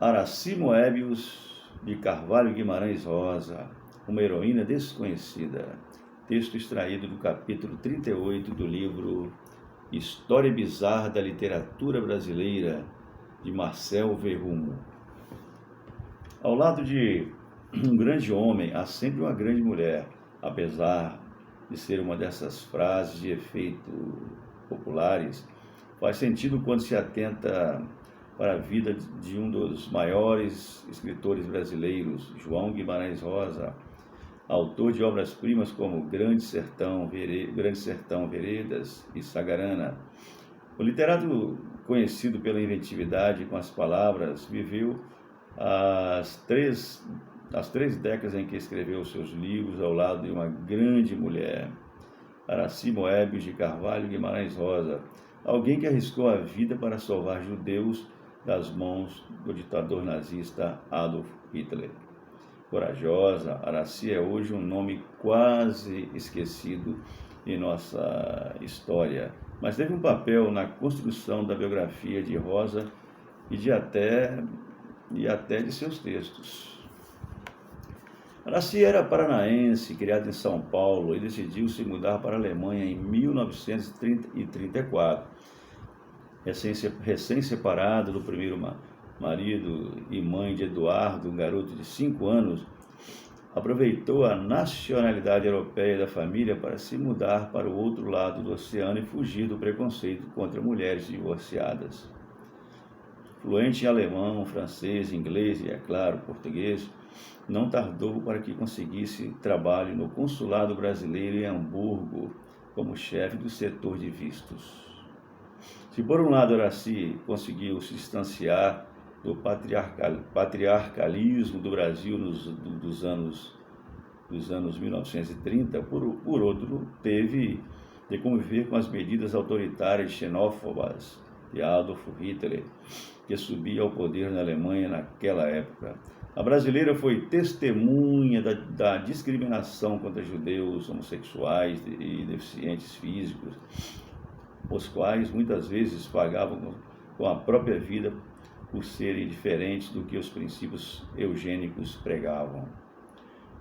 Araci Moebius de Carvalho Guimarães Rosa, uma heroína desconhecida. Texto extraído do capítulo 38 do livro História Bizarra da Literatura Brasileira, de Marcel Verrumo. Ao lado de um grande homem, há sempre uma grande mulher, apesar de ser uma dessas frases de efeito populares, faz sentido quando se atenta para a vida de um dos maiores escritores brasileiros, João Guimarães Rosa, autor de obras-primas como Grande Sertão, Veredas e Sagarana. O literato, conhecido pela inventividade com as palavras, viveu as três décadas em que escreveu seus livros ao lado de uma grande mulher, Araci Moebius de Carvalho Guimarães Rosa, alguém que arriscou a vida para salvar judeus das mãos do ditador nazista Adolf Hitler. Corajosa, Araci é hoje um nome quase esquecido em nossa história, mas teve um papel na construção da biografia de Rosa e até de seus textos. Araci era paranaense, criado em São Paulo, e decidiu se mudar para a Alemanha em 1934. Recém-separado do primeiro marido e mãe de Eduardo, um garoto de 5 anos, aproveitou a nacionalidade europeia da família para se mudar para o outro lado do oceano e fugir do preconceito contra mulheres divorciadas. Fluente em alemão, francês, inglês e, é claro, português, não tardou para que conseguisse trabalho no consulado brasileiro em Hamburgo como chefe do setor de vistos. Se por um lado Araci conseguiu se distanciar do patriarcalismo do Brasil dos anos 1930, por outro, teve de conviver com as medidas autoritárias e xenófobas de Adolf Hitler, que subia ao poder na Alemanha naquela época. A brasileira foi testemunha da discriminação contra judeus, homossexuais e deficientes físicos, os quais muitas vezes pagavam com a própria vida por serem diferentes do que os princípios eugênicos pregavam.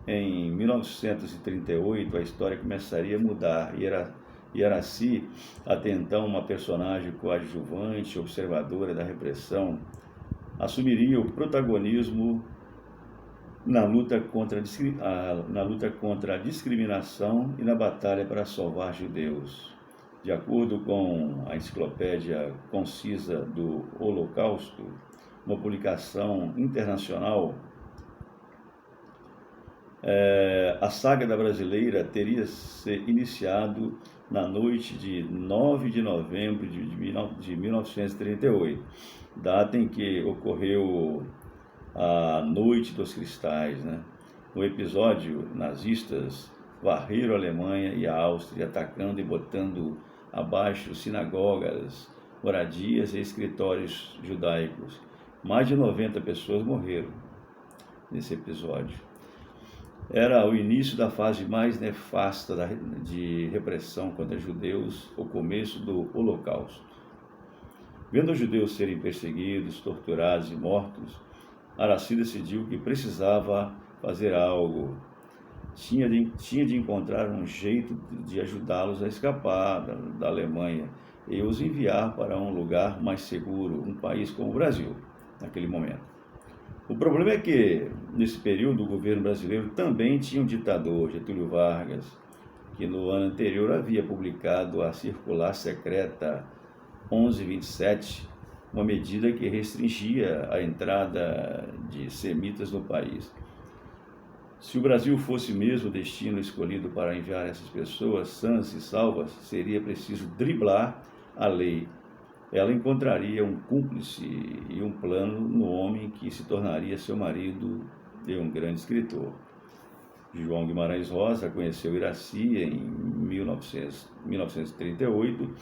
Em 1938, a história começaria a mudar e Araci, até então uma personagem coadjuvante, observadora da repressão, assumiria o protagonismo na luta contra a discriminação e na batalha para salvar judeus. De acordo com a Enciclopédia Concisa do Holocausto, uma publicação internacional, a saga da brasileira teria se iniciado na noite de 9 de novembro de 1938, data em que ocorreu a Noite dos Cristais. No episódio, nazistas varreram a Alemanha e a Áustria, atacando e botando abaixo sinagogas, moradias e escritórios judaicos. Mais de 90 pessoas morreram nesse episódio. Era o início da fase mais nefasta de repressão contra judeus, o começo do Holocausto. Vendo os judeus serem perseguidos, torturados e mortos, Araci decidiu que precisava fazer algo. Tinha de encontrar um jeito de ajudá-los a escapar da Alemanha e os enviar para um lugar mais seguro, um país como o Brasil, naquele momento. O problema é que, nesse período, o governo brasileiro também tinha um ditador, Getúlio Vargas, que no ano anterior havia publicado a Circular Secreta 1127, uma medida que restringia a entrada de semitas no país. Se o Brasil fosse mesmo o destino escolhido para enviar essas pessoas sãs e salvas, seria preciso driblar a lei. Ela encontraria um cúmplice e um plano no homem que se tornaria seu marido e um grande escritor. João Guimarães Rosa conheceu Iraci em 1938,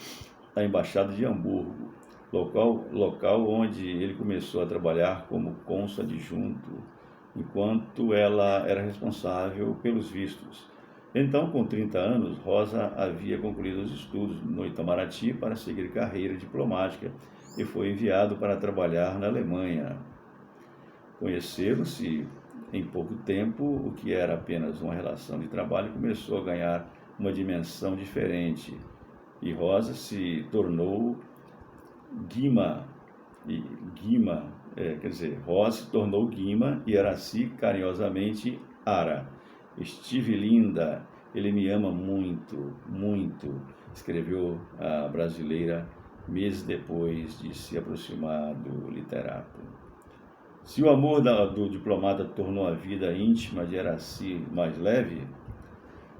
na Embaixada de Hamburgo, local onde ele começou a trabalhar como cônsul adjunto, enquanto ela era responsável pelos vistos. Então, com 30 anos, Rosa havia concluído os estudos no Itamaraty para seguir carreira diplomática e foi enviado para trabalhar na Alemanha. Conheceram-se em pouco tempo, o que era apenas uma relação de trabalho começou a ganhar uma dimensão diferente e Rosa se tornou Guima, Rosa se tornou Guima e Araci carinhosamente Ara. Estive linda, ele me ama muito, muito, escreveu a brasileira meses depois de se aproximar do literato. Se o amor do diplomata tornou a vida íntima de Araci mais leve,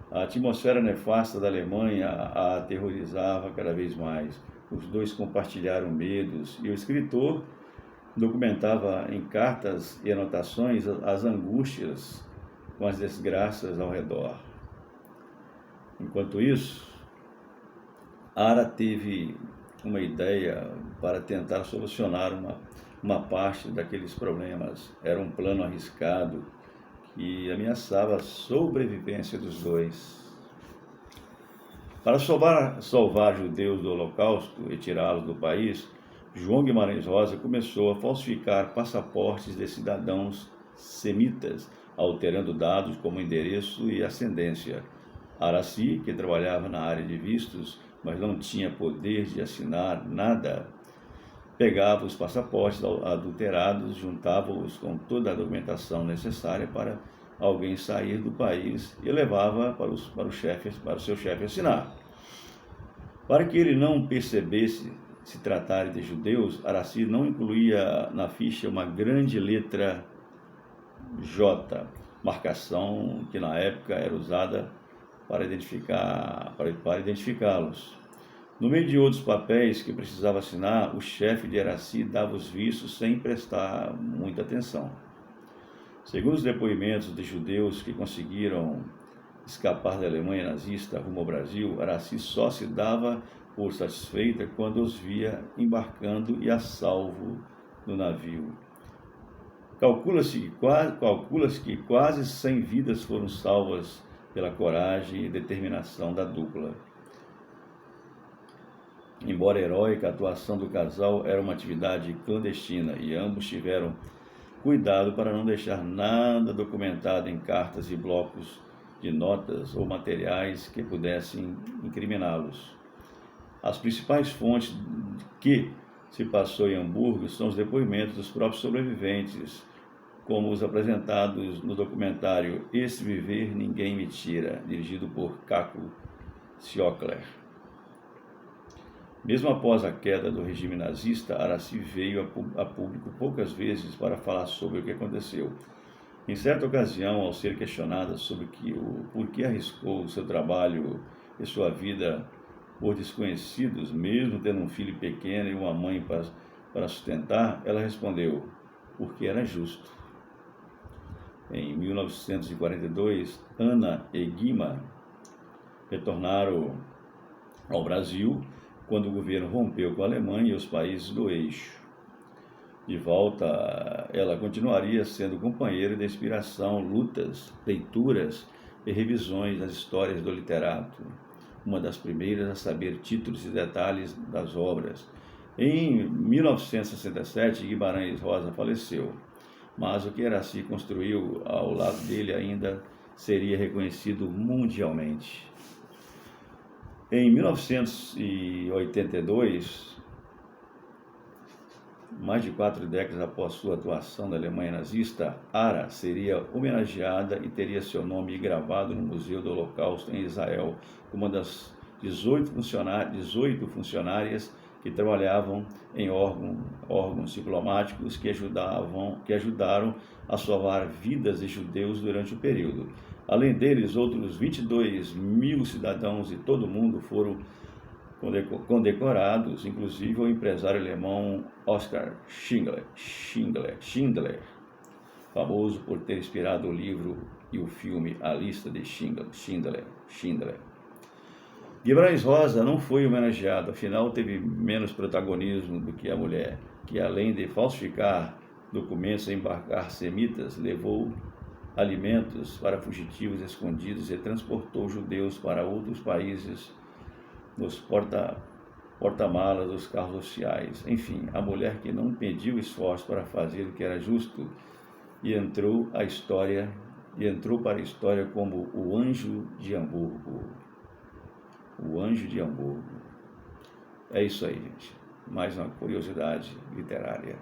a atmosfera nefasta da Alemanha a aterrorizava cada vez mais. Os dois compartilharam medos e o escritor documentava em cartas e anotações as angústias com as desgraças ao redor. Enquanto isso, Ara teve uma ideia para tentar solucionar uma parte daqueles problemas. Era um plano arriscado que ameaçava a sobrevivência dos dois. Para salvar judeus do Holocausto e tirá-los do país, João Guimarães Rosa começou a falsificar passaportes de cidadãos semitas, alterando dados como endereço e ascendência. Araci, que trabalhava na área de vistos, mas não tinha poder de assinar nada, pegava os passaportes adulterados, juntava-os com toda a documentação necessária para alguém sair do país e levava para o seu chefe assinar. Para que ele não percebesse se tratar de judeus, Araci não incluía na ficha uma grande letra J, marcação que na época era usada para identificá-los. No meio de outros papéis que precisava assinar, o chefe de Araci dava os vistos sem prestar muita atenção. Segundo os depoimentos de judeus que conseguiram escapar da Alemanha nazista rumo ao Brasil, Araci só se dava por satisfeita quando os via embarcando e a salvo no navio. Calcula-se que quase 100 vidas foram salvas pela coragem e determinação da dupla. Embora heróica, a atuação do casal era uma atividade clandestina e ambos tiveram cuidado para não deixar nada documentado em cartas e blocos de notas ou materiais que pudessem incriminá-los. As principais fontes que se passou em Hamburgo são os depoimentos dos próprios sobreviventes, como os apresentados no documentário Esse Viver Ninguém Me Tira, dirigido por Caco Siocler. Mesmo após a queda do regime nazista, Araci veio a público poucas vezes para falar sobre o que aconteceu. Em certa ocasião, ao ser questionada sobre por que arriscou seu trabalho e sua vida por desconhecidos, mesmo tendo um filho pequeno e uma mãe para sustentar, ela respondeu, porque era justo. Em 1942, Ana e Guima retornaram ao Brasil quando o governo rompeu com a Alemanha e os países do eixo. De volta, ela continuaria sendo companheira de inspiração, lutas, leituras e revisões das histórias do literato, uma das primeiras a saber títulos e detalhes das obras. Em 1967, Guimarães Rosa faleceu, mas o que Araci construiu ao lado dele ainda seria reconhecido mundialmente. Em 1982, mais de 4 décadas após sua atuação na Alemanha nazista, Ara seria homenageada e teria seu nome gravado no Museu do Holocausto em Israel, como uma das 18 funcionárias que trabalhavam em órgãos diplomáticos que ajudaram a salvar vidas de judeus durante o período. Além deles, outros 22 mil cidadãos de todo o mundo foram condecorados, inclusive o empresário alemão Oskar Schindler, famoso por ter inspirado o livro e o filme A Lista de Schindler. Guimarães Rosa não foi homenageado, afinal teve menos protagonismo do que a mulher, que além de falsificar documentos e embarcar semitas, levou alimentos para fugitivos escondidos e transportou judeus para outros países nos porta-malas dos carros oficiais. Enfim, a mulher que não pediu esforço para fazer o que era justo e entrou para a história como o Anjo de Hamburgo. O Anjo de Hamburgo. É isso aí, gente. Mais uma curiosidade literária.